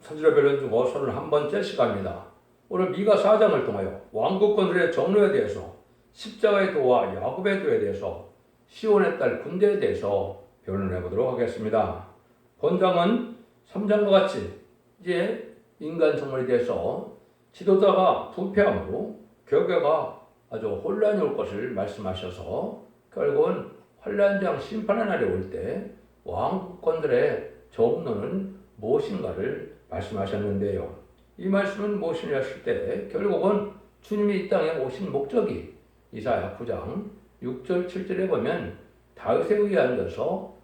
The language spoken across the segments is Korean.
천지별론 중고 31번째 시간입니다. 오늘 미가 4장을 통하여 왕국권들의 정로에 대해서, 십자가의 도와 야곱의 도에 대해서, 시온의 딸 군대에 대해서 변론해 보도록 하겠습니다. 본장은 3장과 같이 이제 인간 정로에 대해서 지도자가 부패함으로 교회가 아주 혼란이 올 것을 말씀하셔서 결국은 환란장 심판의 날이 올 때 왕국권들의 정로는 무엇인가를 말씀하셨는데요. 이 말씀은 무엇이냐 했을 때 결국은 주님이 이 땅에 오신 목적이 이사야 9장 6절 7절에 보면 다윗에 의하여서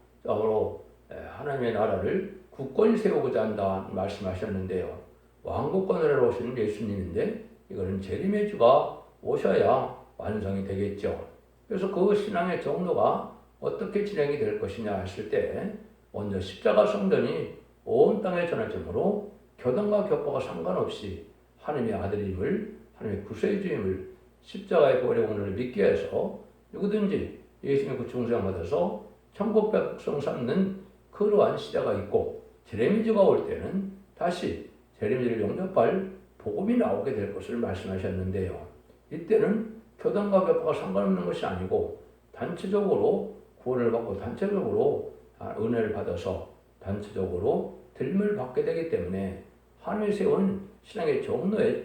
하나님의 나라를 굳건히 세우고자 한다 말씀하셨는데요. 왕국권으로 오신 예수님인데 이거는 재림의 주가 오셔야 완성이 되겠죠. 그래서 그 신앙의 정도가 어떻게 진행이 될 것이냐 했을 때 먼저 십자가 성전이 온 땅에 전해지므로 교단과 격파가 상관없이 하나님의 아들임을, 하나님의 구세주임을, 십자가의 보혈의 공로를 믿게 해서 누구든지 예수님의 그 중생을 받아서 천국 백성 삼는 그러한 시대가 있고, 제레미야가 올 때는 다시 제레미야를 영접할 복음이 나오게 될 것을 말씀하셨는데요. 이때는 교단과 격파가 상관없는 것이 아니고 단체적으로 구원을 받고 단체적으로 은혜를 받아서 단체적으로 들림을 받게 되기 때문에 하나님이 세운 신앙의 정로의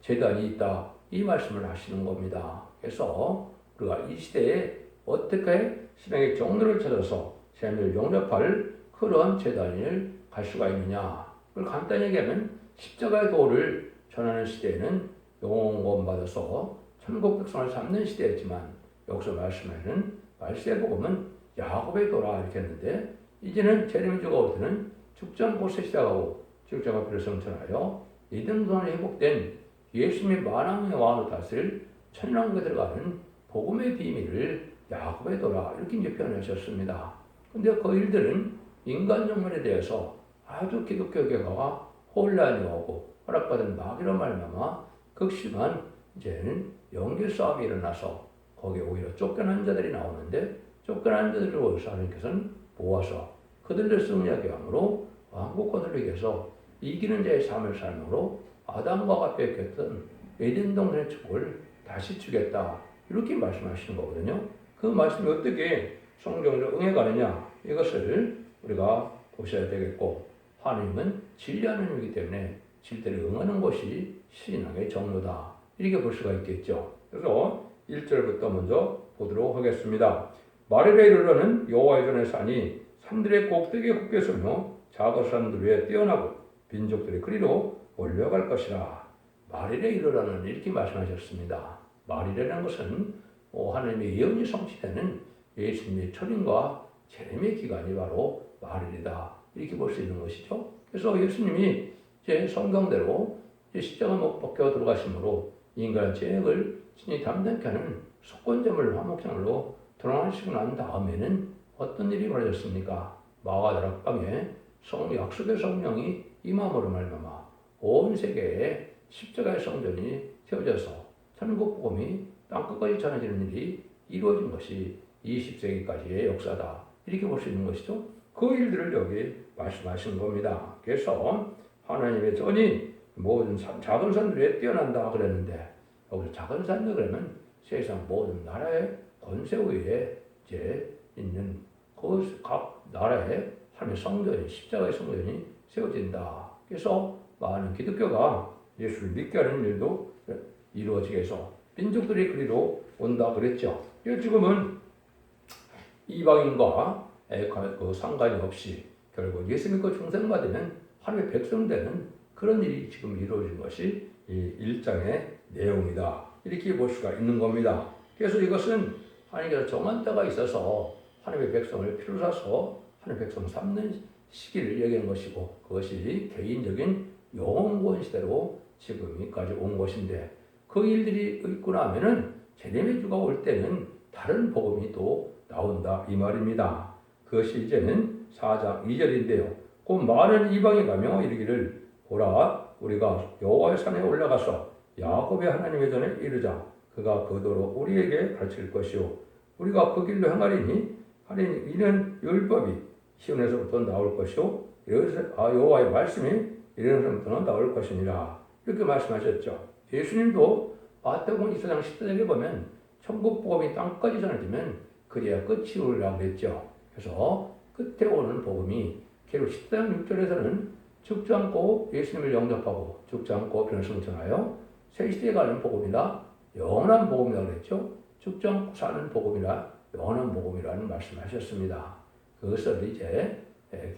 재단이 있다, 이 말씀을 하시는 겁니다. 그래서 우리가 이 시대에 어떻게 신앙의 정로를 찾아서 하나님을 영접할 그런 재단을 갈 수가 있느냐, 그걸 간단히 얘기하면 십자가의 도를 전하는 시대에는 영원 받아서 천국 백성을 삼는 시대였지만, 여기서 말씀하는 말세의 복음은 야곱의 도라 이렇게 했는데, 이제는 제레미야가 올 때는 죽전 곳에 시작하고 죽전과 피를 성천하여 이등산에 회복된 예수님의 만왕의 왕으로 다스릴 천년왕국에 들어가는 복음의 비밀을 야곱의 도라 이렇게 이제 표현하셨습니다. 근데 그 일들은 인간 정론에 대해서 아주 기독교 교회가 혼란이 오고 허락받은 마귀로 말미암아 극심한 이제는 영계 싸움이 일어나서 거기에 오히려 쫓겨난 자들이 나오는데, 쫓겨난 자들을 오셔서 하나님께서는 모아서 그들을 승리하게 함으로 왕국권을 위해서 이기는 자의 삶을 삶으로 아담과 뺏겼던 에덴 동산의 축복을 다시 주겠다, 이렇게 말씀하시는 거거든요. 그 말씀이 어떻게 성경으로 응해가느냐, 이것을 우리가 보셔야 되겠고, 하나님은 진리하는 이기 때문에 진리를 응하는 것이 신앙의 정로다, 이렇게 볼 수가 있겠죠. 그래서 1절부터 먼저 보도록 하겠습니다. 마리라에 이르러는 여호와의 전의 산이 산들의 꼭대기에 굳게 서며 작은 산들 위에 뛰어나고 빈족들이 그리로 몰려갈 것이라. 마리라에 이르러는 이렇게 말씀하셨습니다. 마리라라는 것은 하나님의 예언이 성취되는 예수님의 철인과 재림의 기간이 바로 마리라다, 이렇게 볼 수 있는 것이죠. 그래서 예수님이 이제 성경대로 이제 십자가 못 박혀 들어가심으로 인간의 죄악을 친히 담당케 하는 속건제물 화목제물로 돌아가시고 난 다음에는 어떤 일이 벌어졌습니까? 마가다락방에 약속의 성령이 임함으로 말미암아 온 세계에 십자가의 성전이 세워져서 천국 복음이 땅끝까지 전해지는 일이 이루어진 것이 20세기까지의 역사다, 이렇게 볼 수 있는 것이죠. 그 일들을 여기 말씀하신 겁니다. 그래서 하나님의 전이 모든 작은 산들에 뛰어난다 그랬는데, 여기서 작은 산들 그러면 세상 모든 나라의 권세 위에 이제 있는 그 각 나라에 하나님의 성전이, 십자가의 성전이 세워진다. 그래서 많은 기독교가 예수를 믿게 하는 일도 이루어지게 해서 민족들이 그리로 온다 그랬죠. 지금은 이방인과 그 상관이 없이 결국 예수 믿고 중생받으면 하나님의 백성 되는 그런 일이 지금 이루어진 것이 이 1장의 내용이다, 이렇게 볼 수가 있는 겁니다. 그래서 이것은 하나님께서 정한 때가 있어서 하나님의 백성을 피로 사서 하나님의 백성 삼는 시기를 얘기한 것이고, 그것이 개인적인 영원권 시대로 지금까지 온 것인데, 그 일들이 있고 나면은 제레미야 주가 올 때는 다른 복음이 또 나온다, 이 말입니다. 그것이 이제는 4장 2절인데요. 그 많은 이방에 가며 이르기를, 보라, 우리가 여호와의 산에 올라가서 야곱의 하나님의 전에 이르자. 그가 그 도로 우리에게 가르칠 것이요, 우리가 그 길로 행하리니 이는 율법이 시온에서부터 나올 것이요, 여호와의 말씀이 이런 사람들은 나올 것이니라. 이렇게 말씀하셨죠. 예수님도 마태복음 24장 10절에 보면 천국 복음이 땅까지 전해지면 그래야 끝이 오리라고 그랬죠. 그래서 끝에 오는 복음이 결국 10장 6절에서는 죽지 않고 예수님을 영접하고 죽지 않고 변성을 전하여 새 시대에 가는 복음이다. 영원한 복음이라고 그랬죠. 죽지 않고 사는 복음이라 영원한 복음이라는 말씀을 하셨습니다. 그것을 이제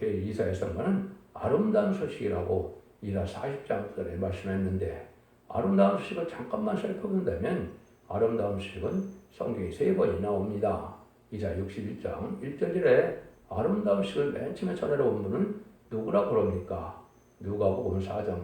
이사야 선언은 아름다운 소식이라고 이사 40장절에 말씀했는데, 아름다운 소식을 잠깐만 살펴본다면 아름다운 소식은 성경에 3번이 나옵니다. 이사 61장 1절에 아름다운 소식을 맨 처음에 전하러 온 분은 누구라 그럽니까? 누가복음 4장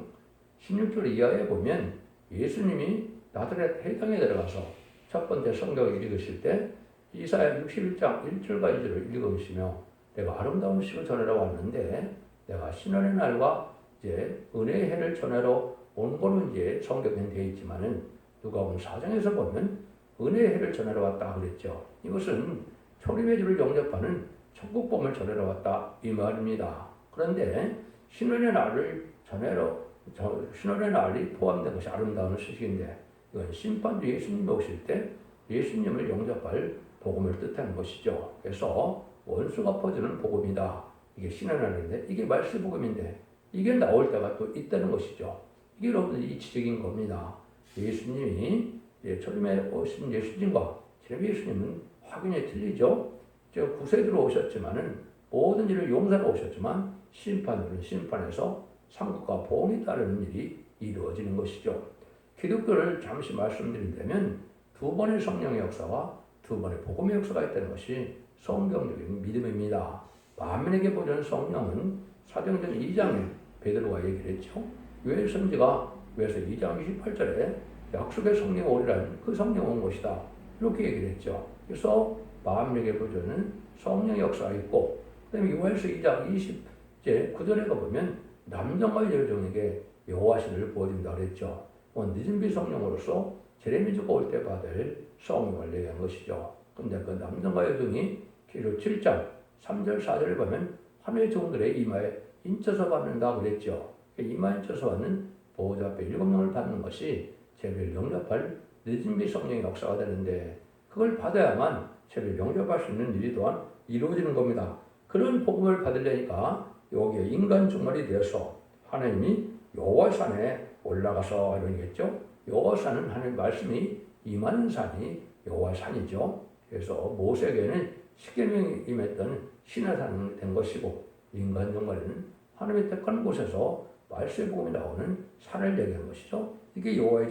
16절 이하에 보면 예수님이 나사렛 회당에 들어가서 첫 번째 성경을 읽으실 때 이사야 61장 1절과 2절을 읽으시며, 내가 아름다운 소식을 전하러 왔는데 내가 신원의 날과 이제 은혜의 해를 전하러 온 거는 이제 성경에 되어 있지만은 누가복음 4장에서 보면 은혜의 해를 전하러 왔다 그랬죠. 이것은 초림의 주를 영접하는 천국복음을 전하러 왔다 이 말입니다. 그런데 신원의 날을 전하러 신원의 날이 포함된 것이 아름다운 소식인데, 이건 심판주 예수님이 오실 때 예수님을 영접할 복음을 뜻하는 것이죠. 그래서 원수가 퍼지는 복음이다. 이게 신원의 날인데 이게 말세 복음인데 이게 나올 때가 또 있다는 것이죠. 이게 여러분들 이치적인 겁니다. 예수님이 초림에 오신 예수님과 지금 예수님은 확연히 틀리죠. 구세주로 오셨지만은 모든 일을 용서로 오셨지만 심판으로는 심판에서 상급과 보응이 따르는 일이 이루어지는 것이죠. 기독교를 잠시 말씀드린다면 2번의 성령의 역사와 2번의 복음의 역사가 있다는 것이 성경적인 믿음입니다. 만민에게 보여준 성령은 사도행전 2장에 베드로가 얘기를 했죠. 요엘 선지가 요엘서 2장 28절에 약속의 성령이 오리라는 그 성령이 온 것이다. 이렇게 얘기를 했죠. 그래서 만민에게 보여주는 성령의 역사가 있고, 그 다음에 요엘서 2장 20제 9절에 가보면 남정과 여종에게 여호와신을 보여준다고 그랬죠. 늦은비 성령으로서 제레미주가 올 때 받을 성령을 얘기한 것이죠. 근데 그 남정과 여종이 기록 7장 3절 4절을 보면 하늘의 종들의 이마에 인쳐서 받는다고 그랬죠. 이마에 인쳐서 받는 보호자 앞에 7명을 받는 것이 죄를 영접할 늦은비 성령의 역사가 되는데, 그걸 받아야만 죄를 영접할 수 있는 일이 또한 이루어지는 겁니다. 그런 복음을 받으려니까 여기에 인간 종말이 되어서 하나님이 여호와 산에 올라가서 이러겠죠. 여호와 산은 하나님 말씀이 임하는 산이 여호와 산이죠. 그래서 모세에게는 십계명이 임했던 시내산이 된 것이고, 인간 종말에는 하나님의 택한 곳에서 말씀의 복음이 나오는 산을 얘기한 것이죠. 이게 여호와의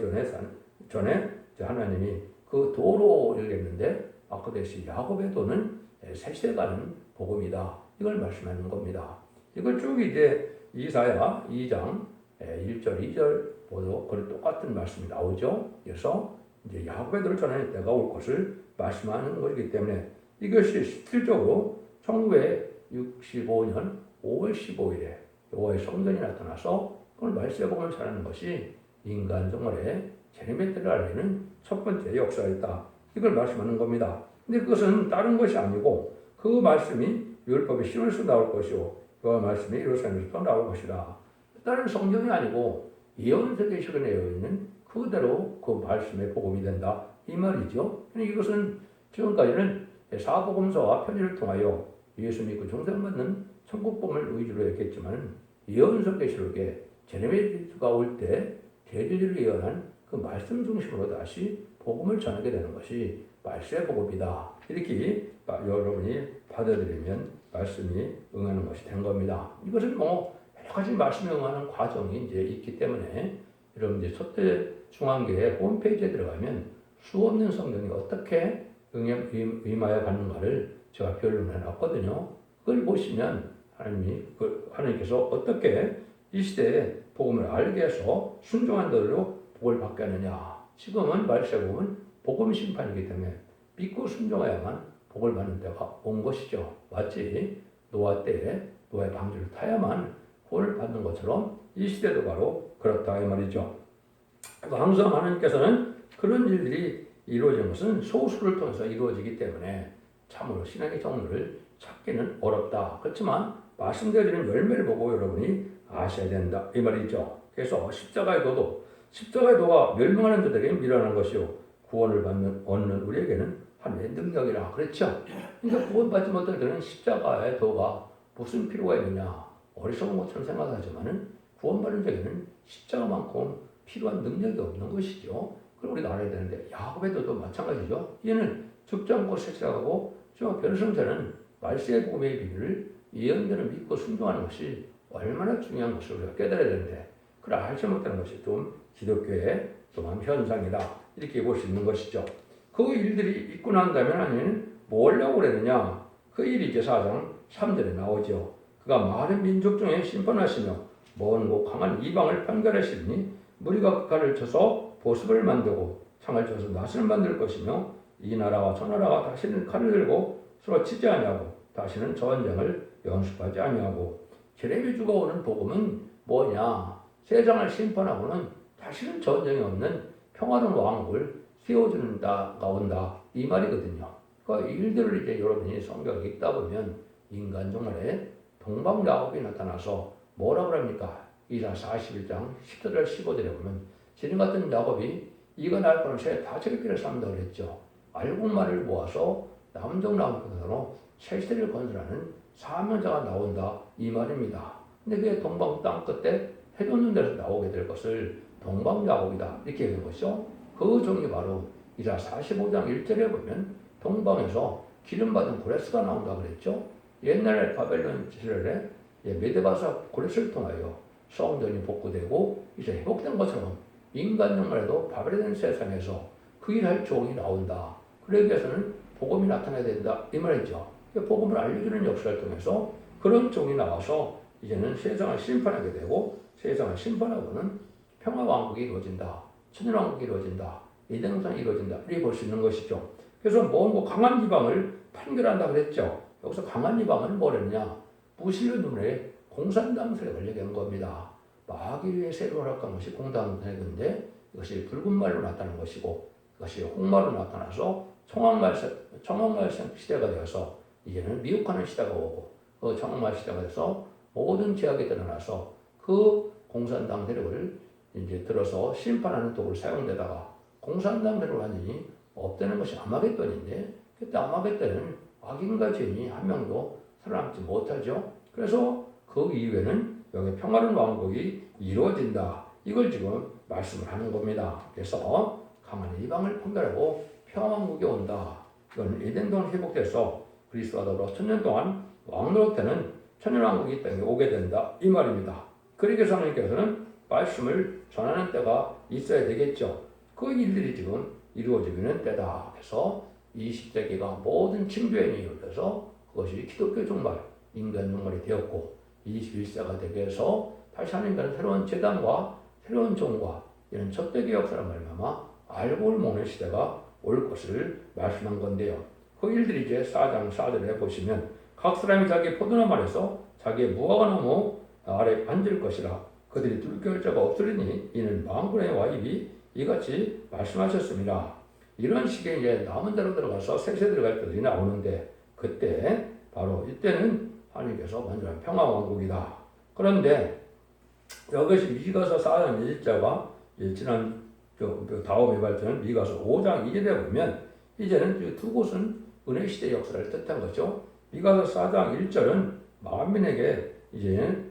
전에 하나님이 그 도로 얘기했는데, 그 대신 야곱의 도는 셋에 가는 복음이다. 이걸 말씀하는 겁니다. 이걸 쭉 이제 이사야 2장 1절, 2절 보도 그 똑같은 말씀이 나오죠. 그래서 이제 야곱의 도를 전하는 때가 올 것을 말씀하는 것이기 때문에 이것이 실질적으로 1965년 5월 15일에 여호와의 성전이 나타나서 그걸 말세의 복음을 전하는 것이 인간 종말에 제레미야 때를 알리는 첫 번째 역사가 있다. 이걸 말씀하는 겁니다. 근데 그것은 다른 것이 아니고 그 말씀이 율법의 신원에서 나올 것이고 그 말씀이 예루살렘에서 나올 것이다. 다른 성경이 아니고 예언서계시록에 내어 있는 그대로 그 말씀의 복음이 된다. 이 말이죠. 이것은 지금까지는 사복음서와 편지를 통하여 예수 믿고 종생받는 천국 복음을 위주로 했겠지만, 예언서계시록에 제레미야가 올 때 대제주를 예언한 그 말씀 중심으로 다시 복음을 전하게 되는 것이 말씀의 복음이다. 이렇게 여러분이 받아들이면 말씀이 응하는 것이 된 겁니다. 이것은 여러 가지 말씀에 응하는 과정이 이제 있기 때문에 여러분 이제 첫째 중앙교회 홈페이지에 들어가면 수 없는 성경이 어떻게 임하여 가는가를 제가 변론해 놨거든요. 그걸 보시면 하나님께서 어떻게 이 시대에 복음을 알게 해서 순종한 대로 복을 받게 하느냐. 지금은 말세 복음은 복음 심판이기 때문에 믿고 순종해야만 복을 받는 때가 온 것이죠. 마치 노아 때에 노아의 방주를 타야만 구원을 받는 것처럼 이 시대도 바로 그렇다 이 말이죠. 항상 하나님께서는 그런 일들이 이루어지는 것은 소수를 통해서 이루어지기 때문에 참으로 신앙의 정리를 찾기는 어렵다. 그렇지만 말씀드리는 열매를 보고 여러분이 아셔야 된다 이 말이죠. 그래서 십자가의 도가 멸망하는 자들에게 미련한 것이요 구원을 얻는 우리에게는 하나님의 능력이라 그랬죠. 그러니까 구원받지 못할 때는 십자가의 도가 무슨 필요가 있느냐 어리석은 것처럼 생각하지만은 구원받은 자에게는 십자가만큼 필요한 능력이 없는 것이죠. 그걸 우리가 알아야 되는데 야곱의 도도 마찬가지죠. 얘는 죽지 않고 세시하고 변성자는 말세의 복음의 비밀을 예언대로 믿고 순종하는 것이 얼마나 중요한 것을 우리가 깨달아야 되는데 그걸 알지 못하는 것이 좀 기독교의 좀 현상이다 이렇게 볼 수 있는 것이죠. 그 일들이 있고 난 다음에 하나님은 뭘 하려고 그랬느냐 그 일이 이제 4장 3절에 나오죠. 그가 많은 민족 중에 심판하시며 먼고 강한 이방을 판결하시니 무리가 그칼을 쳐서 보습을 만들고 창을 쳐서 낫을 만들 것이며 이 나라와 저 나라가 다시는 칼을 들고 서로 치지 아니하고 다시는 전쟁을 연습하지 아니하고 제레미주가 오는 복음은 뭐냐 세상을 심판하고는 다시는 전쟁이 없는 평화로운 왕국을 세워준다가 온다 이 말이거든요. 그러니까 이 일들을 이제 여러분이 성경에 읽다 보면 인간 종말에 동방 야곱이 나타나서 뭐라 그럽니까? 이사 41장 10절 15절에 보면 지금 같은 야곱이 이가 날 뻔한 다 저렇게 삶다 그랬죠. 알곡말을 모아서 남쪽 남편으로 세세를 건설하는 사명자가 나온다 이 말입니다. 근데 그게 동방 땅 끝에 해돋는 데서 나오게 될 것을 동방 야곱이다 이렇게 얘기한 것이죠. 그 종이 바로 이사 45장 1절에 보면 동방에서 기름받은 고레스가 나온다 그랬죠. 옛날에 바벨론 시절에 메데바사 고레스를 통하여 성전이 복구되고 이제 회복된 것처럼 인간 영혼에도 바벨론 세상에서 그 일할 종이 나온다. 그러기 위해서는 복음이 나타나야 된다 이 말이죠. 복음을 알려주는 역사를 통해서 그런 종이 나와서 이제는 세상을 심판하게 되고 세상을 심판하고는 평화왕국이 이루어진다. 천년왕국이 이루어진다. 이등성이 이루어진다. 이렇게 볼 수 있는 것이죠. 그래서 뭐 강한 이방을 판결한다 그랬죠. 여기서 강한 이방은 뭐랬냐? 무신론 눈에 공산당 세력을 얘기한 겁니다. 마귀의 세력을 활약한 것이 공산당 세력인데 이것이 붉은 말로 나타나는 것이고 이것이 홍마로 나타나서 청황말 시대가 되어서 이제는 미혹하는 시대가 오고 그 청황말 시대가 돼서 모든 죄악이 드러나서 그 공산당 세력을 이제 들어서 심판하는 도구를 사용되다가 공산당 세력을 완전히 없애는 것이 아마겟돈인데 그때 아마겟돈은 악인과 죄인이 한 명도 살아남지 못하죠. 그래서 그 이후에는 여기 평화로운 왕국이 이루어진다. 이걸 지금 말씀을 하는 겁니다. 그래서 강한 이방을 판결하고 평화왕국이 온다. 이건 에덴동은 회복돼서 그리스도와 더불어 천년 동안 왕노릇하는 천년왕국이 이 땅에 오게 된다. 이 말입니다. 그러기 위해서 하나님께서는 말씀을 전하는 때가 있어야 되겠죠. 그 일들이 지금 이루어지고 있는 때다. 그래서 20세기가 모든 징조에 이루어져서 그것이 기독교 종말, 인간 종말이 되었고 21세가 되게 해서 다시 하나님께는 새로운 재단과 새로운 종과 이런 첫 대기 역사를 말미암아 알고를 먹는 시대가 올 것을 말씀한 건데요. 그 일들이 이제 4장 4절에 보시면 각 사람이 자기 포도나무 아래서 자기의 무화과나무 아래 앉을 것이라 그들이 둘겨올 자가 없으리니 이는 만군의 와입이 이같이 말씀하셨습니다. 이런 식의 이제 남은 대로 들어가서 셋에 들어갈 때들이 나오는데 그때 바로 이때는 하나님께서 완전한 평화왕국이다. 그런데 이것이 미가서 4장 1절과 지난 다음에 발전은 미가서 5장 2절에 보면 이제는 두 곳은 은혜시대 역사를 뜻한 거죠. 미가서 4장 1절은 만민에게 이제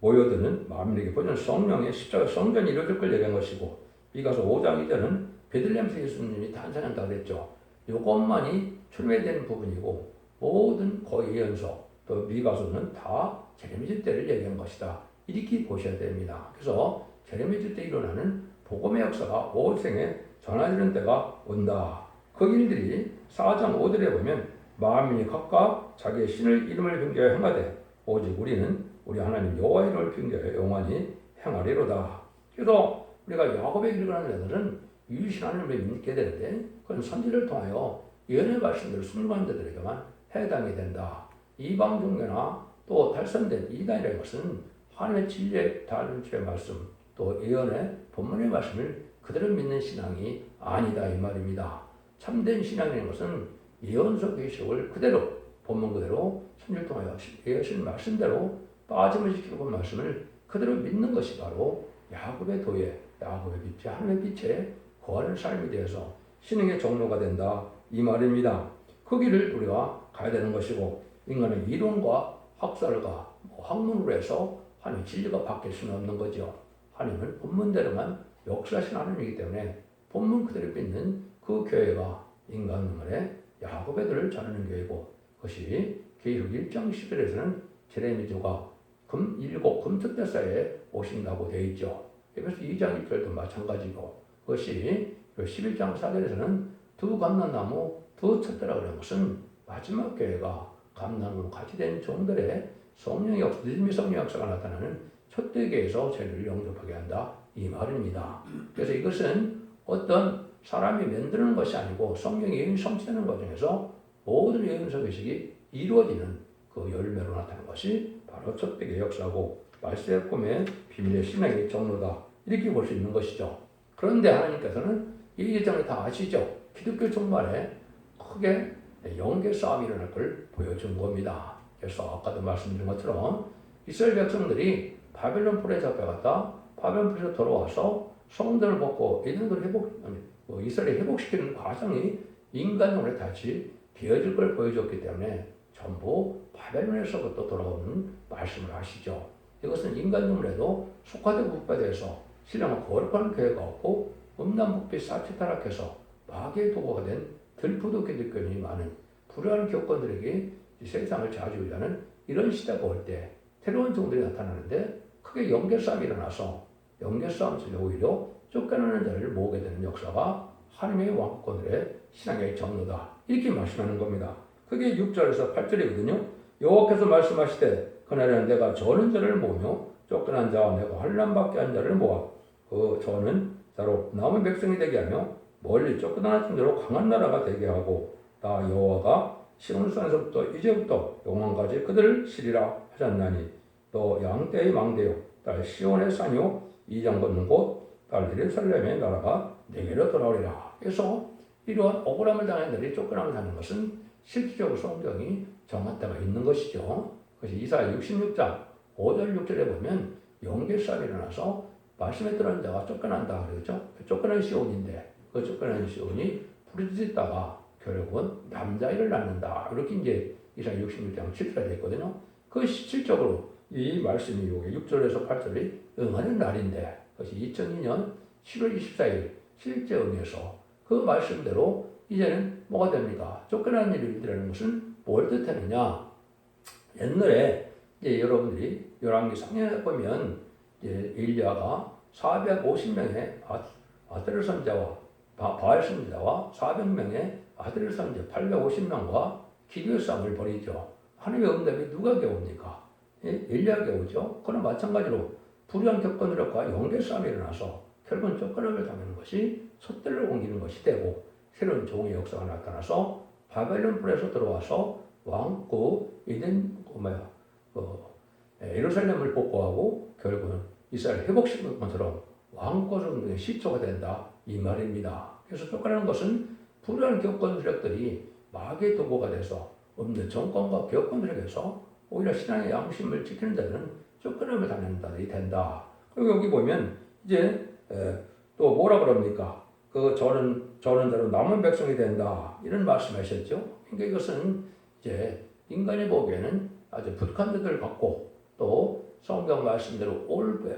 모여드는 만민에게 보는 성령의 십자가 성전이 이루어질 걸 얘기한 것이고 미가서 5장 2절은 베들레헴에서 예수님이 탄생한다 그랬죠. 이것만이 출매된 부분이고 모든 거의 예언서 또 미가서는 다 제레미야 때를 얘기한 것이다. 이렇게 보셔야 됩니다. 그래서 제레미야 때 일어나는 복음의 역사가 온 생에 전해지는 때가 온다. 그 일들이 4장 5절에 보면 만민이 각각 자기의 신을 이름을 경계하여 행하되 오직 우리는 우리 하나님 여호와의 이름을 경계하여 영원히 행하리로다. 그래서 우리가 야곱의 길을 가는 자들은 유일신 하나님을 믿게 되는데 그건 선지를 통하여 예언의 말씀들을 순종하는 자들에게만 해당이 된다. 이방 종교나 또 탈선된 이단이라는 것은 하나님의 진리의 단일의 말씀 또 예언의 본문의 말씀을 그대로 믿는 신앙이 아니다 이 말입니다. 참된 신앙이라는 것은 예언서 계시록을 그대로 본문 그대로 선지를 통하여 예언의 말씀대로 빠짐을 시키고 본 말씀을 그대로 믿는 것이 바로 야곱의 도에, 야곱의 빛에, 하늘의 빛에 거하는 삶이 되어서 신앙의 종로가 된다 이 말입니다. 그 길을 우리가 가야 되는 것이고, 인간의 이론과 학설과 학문으로 해서 하나님의 진리가 바뀔 수는 없는 거죠. 하나님은 본문대로만 역사하신 하나님이기 때문에 본문 그대로 믿는 그 교회가 인간 눈물에 야곱의 들을 전하는 교회고, 그것이 계시록 1장 11절에서는 제레미주가 금특대사에 오신다고 되어 있죠. 그래서 2장 1절도 마찬가지고, 그것이 11장 4절에서는 두 감람나무 두 촛대라 그런 것은 마지막 교회가 감람나무 같이 된 종들의 믿음의 성령 역사가 나타나는 촛대교회에서 죄를 영접하게 한다 이 말입니다. 그래서 이것은 어떤 사람이 만드는 것이 아니고 성령의 예언이 성취되는 과정에서 모든 예언서 의식이 이루어지는 그 열매로 나타나는 것이 바로 촛대교의 역사고, 말세의 꿈의 비밀의 신앙의 정로다 이렇게 볼 수 있는 것이죠. 그런데 하나님께서는 이 예정을 다 아시죠. 기독교 종말에 크게 영계 싸움이 일어날 걸 보여준 겁니다. 그래서 아까도 말씀드린 것처럼 이스라엘 백성들이 바벨론 뿔에 잡혀갔다 바벨론 뿔에서 돌아와서 성들을 벗고 이스라엘을 회복시키는 과정이 인간용으로 다시 되어질 걸 보여줬기 때문에 전부 바벨론에서부터 돌아오는 말씀을 하시죠. 이것은 인간용으로도 속화되고 북파돼서 신령한 거룩한 교회가 없고 음란북빛 사치 타락해서 마귀의 도구가 된 들푸도 기독교인이 많은 불우한 교권들에게 세상을 자주하는 이런 시대가 올 때 새로운 종들이 나타나는데 크게 영계싸움이 일어나서 영계싸움 속에 오히려 쫓겨나는 자를 모으게 되는 역사가 하나님의 왕권들의 신앙의 정로다 이렇게 말씀하는 겁니다. 그게 6절에서 8절이거든요. 여호와께서 말씀하시되 그날에는 내가 저는 자를 모으며 쫓겨난 자와 내가 환난받게 한 자를 모아 그 저는 자로 남은 백성이 되게 하며 멀리 쫓겨나는 자로 강한 나라가 되게 하고 나 여호와가 시온산에서부터 이제부터 영원까지 그들을 치리라 하셨나니 또 양떼의 망대요 딸 시온의 산이요 이장 걷는 곳 딸 예루살렘의 나라가 내게로 돌아오리라. 그래서 이러한 억울함을 당한 자들이 쫓겨남을 하는 것은 실질적으로 성경이 정한 때가 있는 것이죠. 그래서 이사야 66장 5절 6절에 보면 영계싸움이 일어나서 말씀에 들어간 자가 쫓겨난다 그러죠. 쫓겨난 시온인데 그 쫓겨난 시온이 부르짖다가 결국은 남자아이를 낳는다. 이렇게 이제 이사야 66장 7절에 되어 있거든요. 그 실질적으로 이 말씀이 요게 6절에서 8절이 응하는 날인데 그것이 2002년 7월 24일 실제 의미에서 그 말씀대로 이제는 뭐가 됩니까? 쫓겨나는 일이라는 것은 뭘 뜻하느냐? 옛날에 이제 여러분들이 열왕기 상에 보면 이제 엘리야가 450명의 아들 선자와 바알 선자와 400명의 아들 선자 850명과 기도의 싸움을 벌이죠. 하나님의 응답이 누가 겨웁니까? 엘리야가 겨우죠. 그런 마찬가지로 불의한 격건으로과 영계 싸움이 일어나서 결국은 쫓겨남을 당하는 것이 솥대를 옮기는 것이 되고 새로운 종의 역사가 나타나서 바벨론 뿔에서 들어와서 왕국 예루살렘을 복구하고 결국은 이스라엘 회복시키는 것처럼 왕국의 시초가 된다 이 말입니다. 그래서 쫓겨나는 것은 불의한 격건 세력들이 마귀의 도구가 돼서 없는 정권과 격건 세력에서 오히려 신앙의 양심을 지키는 자들은 쫓겨남을 당하는 자들이 된다. 그리고 여기 보면 이제 또 뭐라 그럽니까? 그 저는 자로 남은 백성이 된다 이런 말씀하셨죠. 그러니까 이것은 이제 인간이 보기에는 아주 북한 자들 같고 또 성경 말씀대로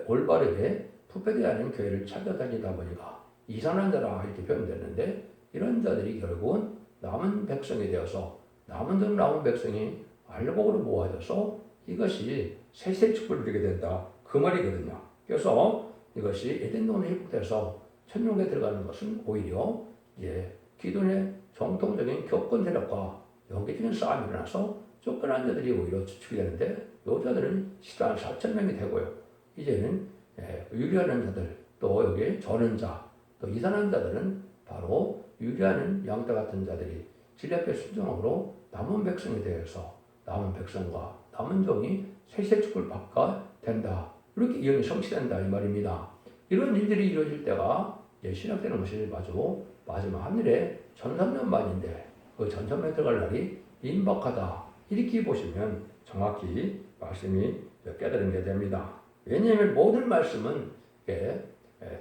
올바르게 부패되지 않은 교회를 찾아다니다 보니까 이산한 자라 이렇게 표현됐는데 이런 자들이 결국은 남은 백성이 되어서 남은 백성이 알곡으로 모아져서 이것이 세세 축복을 누리게 된다 그 말이거든요. 그래서 이것이 에덴동에 회복돼서 천국에 들어가는 것은 오히려 기존의 정통적인 교권 세력과 영계적인 싸움이 일어나서 쫓겨난 자들이 오히려 주축이 되는데 여자들은 시단 4,000명이 되고요. 이제는 유리하는 자들 또 여기 저는 자 또 이산한 자들은 바로 유리하는 양떼 같은 자들이 진리 앞에 순종함으로 남은 백성이 되어서 남은 백성과 남은 종이 세세 축복을 받게 된다. 이렇게 이언이 성취된다 이 말입니다. 이런 일들이 이루어질 때가 시작되는 것이 마지막 하늘의 전산년만인데 그 전산년 들어갈 날이 임박하다 이렇게 보시면 정확히 말씀이 깨달은 게 됩니다. 왜냐하면 모든 말씀은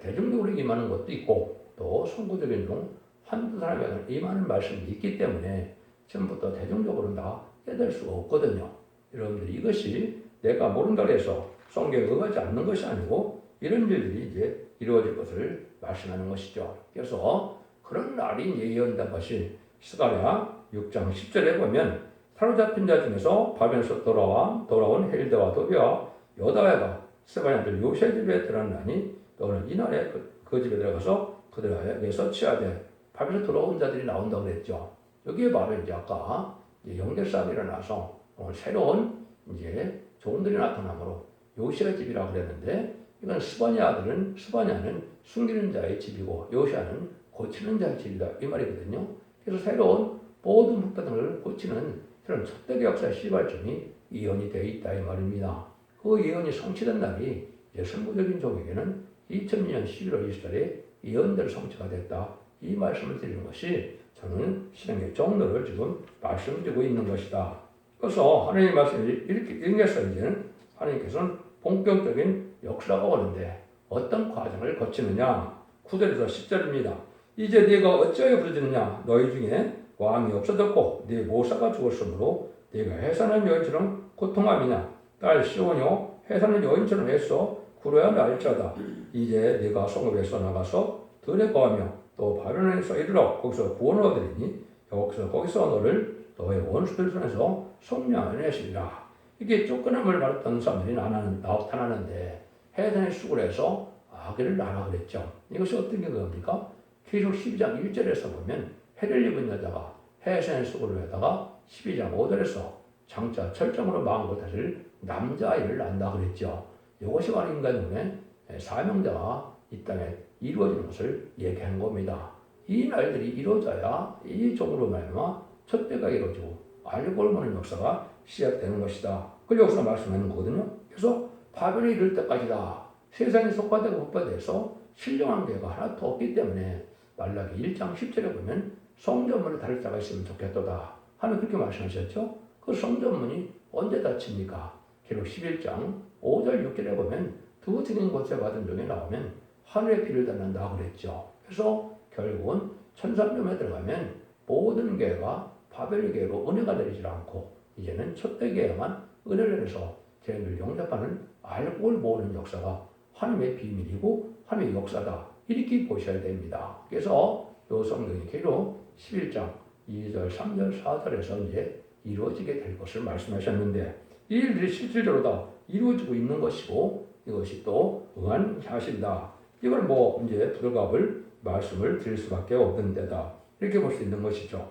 대중적으로 임하는 것도 있고 또 선구적인 중 한두 사람에게는 임하는 말씀이 있기 때문에 처음부터 대중적으로는 다 깨달을 수가 없거든요. 여러분들이 이것이 내가 모른다고 해서 성경에 응하지 않는 것이 아니고 이런 일들이 이제 이루어질 것을 말씀하는 것이죠. 그래서 그런 날이 예언된 것이 스가랴 6장 10절에 보면 사로잡힌 자 중에서 바벨에서 돌아온 헬드와 도비와 여다야가 스가랴 아들 요시의 집에 들어가니 너는 이날에 그 집에 들어가서 그들에게서 취하되 바벨에서 돌아온 자들이 나온다고 그랬죠. 여기에 바로 이제 아까 영대 싸움이 일어나서 새로운 이제 종들이 나타나므로 요시의 집이라고 그랬는데 이건 스바냐는 숨기는 자의 집이고 요시아는 고치는 자의 집이다 이 말이거든요. 그래서 새로운 모든 흑사등을 고치는 그런 촛대기 역사의 시발점이 예언이 되어 있다 이 말입니다. 그 예언이 성취된 날이 이제 선구적인 종에게는 2002년 11월 20일에 예언대로 성취가 됐다 이 말씀을 드리는 것이 저는 신앙의 정도를 지금 말씀드리고 있는 것이다. 그래서 하나님의 말씀을 이렇게 읽어서 이제는 하나님께서는 본격적인 역사가 오는데 어떤 과정을 거치느냐 9절에서 10절입니다. 이제 네가 어찌하여 부르짖느냐 너희 중에 왕이 없어졌고 네 모사가 죽었으므로 네가 해산한 여인처럼 고통함이냐 딸 시온이요 해산한 여인처럼 애써 굴어야 날지어다. 이제 네가 성읍에서 나가서 들에 거하며 또 바벨론에서 이르러 거기서 구원을 얻으리니 거기서 너를 너의 원수들 손에서 속량해내시리라. 이게 쫓겨남을 받았던 사람들이 나타나는데 해산의 수고를 해서 아기를 낳으라 그랬죠. 이것이 어떤 경우입니까? 계시록 12장 1절에서 보면 해를 입은 여자가 해산의 수고를 하다가 12장 5절에서 장차 철장으로 망고 다시 남자아이를 낳는다 그랬죠. 이것이 바로 인간의 사명자가 이 땅에 이루어지는 것을 얘기한 겁니다. 이 날들이 이루어져야 이 종으로 말미암아 촛대가 이루어지고 알고 보는 역사가 시작되는 것이다. 그 역사가 말씀하는 거거든요. 그래서 바벨이 이를 때까지다. 세상이 속화되고 흑화돼서 신령한 교회가 하나도 없기 때문에 말라기 1장 10절에 보면 성전문을 다룰 자가 있으면 좋겠도다 하는 그렇게 말씀하셨죠. 그 성전문이 언제 닫힙니까? 기록 11장 5절 6절에 보면 두 증인 곳에 받은 종이 나오면 하늘의 비를 닫는다 그랬죠. 그래서 결국은 천상점에 들어가면 모든 교회가 바벨 교회로 은혜가 내리지 않고 이제는 촛대교회만 은혜를 내려서 죄인을 용납하는 알고를 모으는 역사가 하나님의 비밀이고 하나님의 역사다. 이렇게 보셔야 됩니다. 그래서 요 성경이 기록 11장 2절, 3절, 4절에서 이제 이루어지게 될 것을 말씀하셨는데 이 일들이 실질적으로 다 이루어지고 있는 것이고 이것이 또 응한 사실이다. 이걸 이제 부들갑을 말씀을 드릴 수밖에 없는 데다. 이렇게 볼 수 있는 것이죠.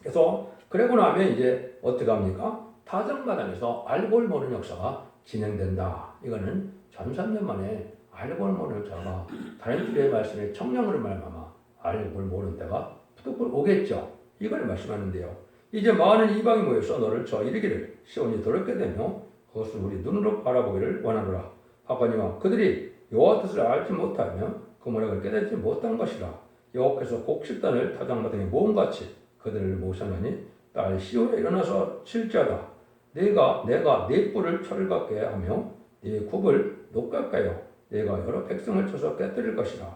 그래서 그러고 나면 이제 어떻게 합니까? 타정마당에서 알고를 모르는 역사가 진행된다. 이거는 전삼년 만에 알고를 모르는 역사가 다른 주의 말씀의 청량으로 말미암아 알고를 모르는 때가 부득불 오겠죠. 이걸 말씀하는데요. 이제 많은 이방이 모여서 너를 저 이르기를 시온이 더럽게 되며 그것을 우리 눈으로 바라보기를 원하노라. 하거니와 그들이 여호와 뜻을 알지 못하며 그 모략을 깨닫지 못한 것이라. 여호와께서 곡식단을 타작마당에 모음같이 그들을 모셔내니 딸 시온에 일어나서 칠지어다. 내가 네 뿔을 철갑게 하며 네 굽을 녹같게 하여 내가 여러 백성을 쳐서 깨뜨릴 것이라.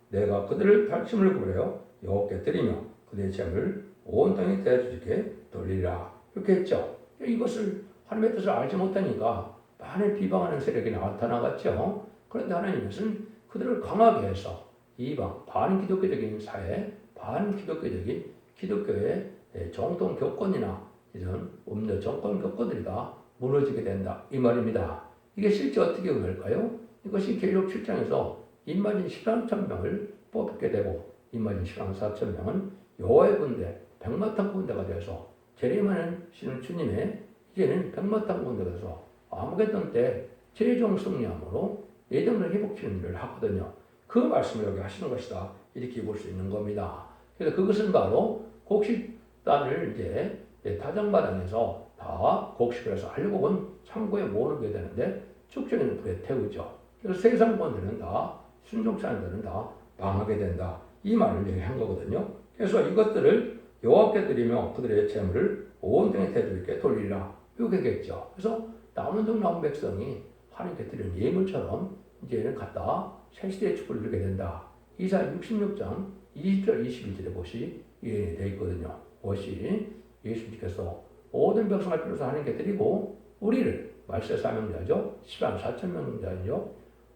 내가 그들을 탈취물을 구부려 여호와께 드리며 그들의 재물을 온 땅에 대주께 돌리라. 이렇게 했죠. 이것을 하나님의 뜻을 알지 못하니까 많은 비방하는 세력이 나타나갔죠. 그런데 하나님은 그들을 강하게 해서 이방 반기독교적인 사회, 반기독교적인 기독교의 정통 교권이나 이런 음료 정권 교권들이 다 무너지게 된다. 이 말입니다. 이게 실제 어떻게 될까요? 이것이 계시록 7장에서 임마진 13,000명을 뽑게 되고 임마진 14,000명은 여호와의 군대, 백마탄 군대가 되어서 재림하는 신은 주님의 이제는 백마탄 군대가 돼서 아무개던 때 최종 승리함으로 예정을 회복시키는 일을 하거든요. 그 말씀을 여기 하시는 것이다. 이렇게 볼 수 있는 겁니다. 그래서 그것은 바로 곡식단을 이제 타작마당에서 다 곡식을 해서 알곡은 창고에 모으게 되는데 축전에는 불에 태우죠. 그래서 세상 권들은 다 순종자들은 다 망하게 된다. 이 말을 얘기한 거거든요. 그래서 이것들을 여호와께 드리며 그들의 재물을 온 땅에 대주께 돌리라. 이거겠죠. 그래서 남은동 나온 백성이 하나님께 드리는 예물처럼 이제는 갖다 새 시대의 축복을 누리게 된다. 이사 66장 20절 21절에 보시 예언이 되어 있거든요. 그것이 예수님께서 모든 백성을 비로소 하나님께 드리고 우리를 말세 사명자죠. 10만 4천 명자죠.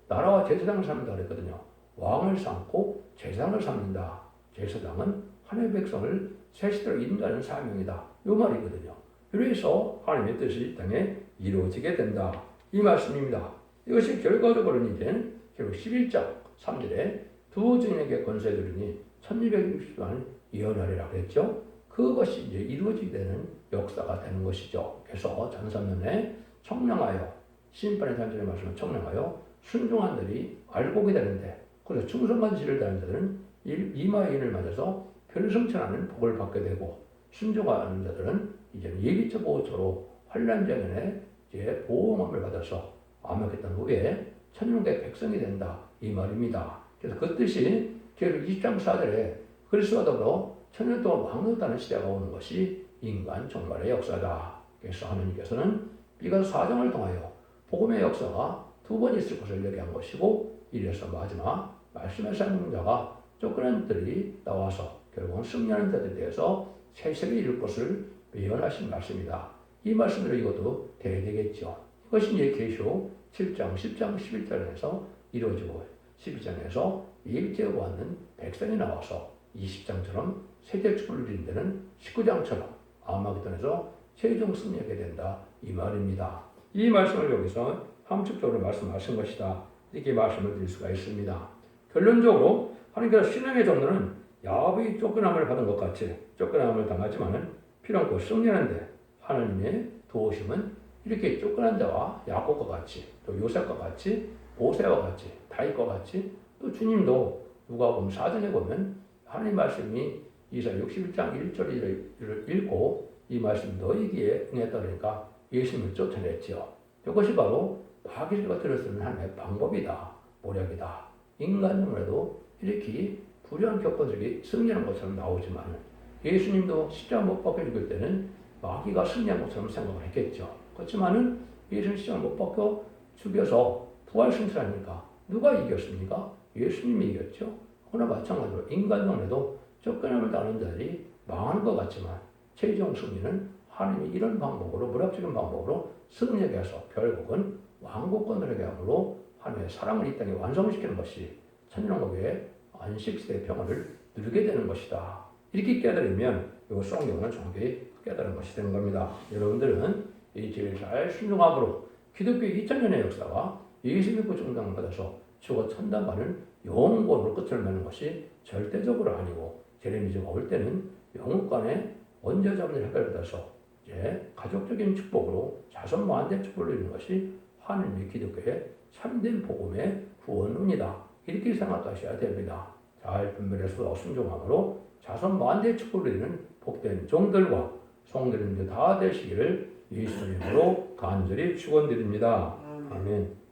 나라와 제사장을 삼는다 그랬거든요. 왕을 삼고 제사장을 삼는다. 제사장은 하나님의 백성을 새 시대로 인도하는 사명이다. 이 말이거든요. 그래서 하나님의 뜻이 이 땅에 이루어지게 된다. 이 말씀입니다. 이것이 결과적으로는 이제 결국 11장 3절에 두 증인에게 권세 주리니 1260만 예언하리라 그랬죠. 그것이 이제 이루어지게 되는 역사가 되는 것이죠. 그래서 전선면에 청량하여 심판의 단절의 말씀을 청량하여 순종한 들이 알곡이 되는데 그래서 충성한 지를 다하는 자들은 이마의 인을 맞아서 별성천하는 복을 받게 되고 순종하는 자들은 이제 예비처 보호처로 환난 장면에 이제 보호함을 받아서 암흑했던 후에 천년의 백성이 된다 이 말입니다. 그래서 그 뜻이 계속 20장 4절에 그리스도와 더불어 천년 동안 왕노릇하는 시대가 오는 것이 인간 종말의 역사다. 그래서 하나님께서는 미가서 4장을 통하여 복음의 역사가 두 번 있을 것을 예리한 것이고 이래서 마지막 말씀의 사명자가 쫓겨난 들이 나와서 결국은 승리하는 자들에 대해서 새 세계를 이룰 것을 예언하신 말씀이다. 이 말씀대로 이것도 돼야 되겠죠. 이것이 이제 계시록 7장, 10장, 11장에서 이루어지고 12장에서 예비죄 받는 백성이 나와서 20장처럼 세계 축복을 누리는 데는 19장처럼 아마겟돈에서 최종 승리하게 된다. 이 말입니다. 이 말씀을 여기서 함축적으로 말씀하신 것이다. 이렇게 말씀을 드릴 수가 있습니다. 결론적으로 하나님께서 신앙의 정도는 야곱이 쫓겨남을 받은 것 같이 쫓겨남을 당하지만은 필요없고 승리하는데 하나님의 도우심은 이렇게 쫓겨난 자와 야곱과 같이 또 요셉과 같이 모세와 같이 다윗과 같이 또 주님도 누가복음 4장에 보면 하나님 말씀이 이사 61장 1절을 읽고 이 말씀 너희기에 응했다 그러니까 예수님을 쫓아냈죠. 이것이 바로 마귀가 들어서는 하나님의 방법이다. 모략이다. 인간적으로도 이렇게 불의한 격언들이 승리하는 것처럼 나오지만 예수님도 십자가 못 박혀 죽을 때는 마귀가 승리한 것처럼 생각을 했겠죠. 그렇지만은 예수님 십자가 못 박혀 죽여서 부활 승천하니까 누가 이겼습니까? 예수님이 이겼죠. 그러나 마찬가지로 인간적으로도 쫓겨남을 당하는 자들이 망하는 것 같지만 최종 승리는 하나님이 이런 방법으로 무력적인 방법으로 승리하게 해서 결국은 왕국권들에게 함으로 하나님의 사랑을 이 땅에 완성시키는 것이 천년왕국의 안식시대의 평화를 누리게 되는 것이다. 이렇게 깨달으면 이 성경은 정확히 깨달은 것이 되는 겁니다. 여러분들은 이 제일 잘 순종함으로 기독교의 2000년의 역사가 예수 믿고 중당을 받아서 죽어 천당가는 영원권으로 끝을 맺는 것이 절대적으로 아니고 제레미야가 올 때는 영국간의 원죄자분을 해결받아서 이제 가족적인 축복으로 자손 만대 축복을 누리는 것이 하나님의 기독교의 참된 복음의 구원입니다. 이렇게 생각하셔야 됩니다. 잘 분별해서 순종함으로 자손 만대 축복을 누리는 복된 종들과 성도님들 다 되시기를 예수님으로 간절히 축원드립니다. 아멘.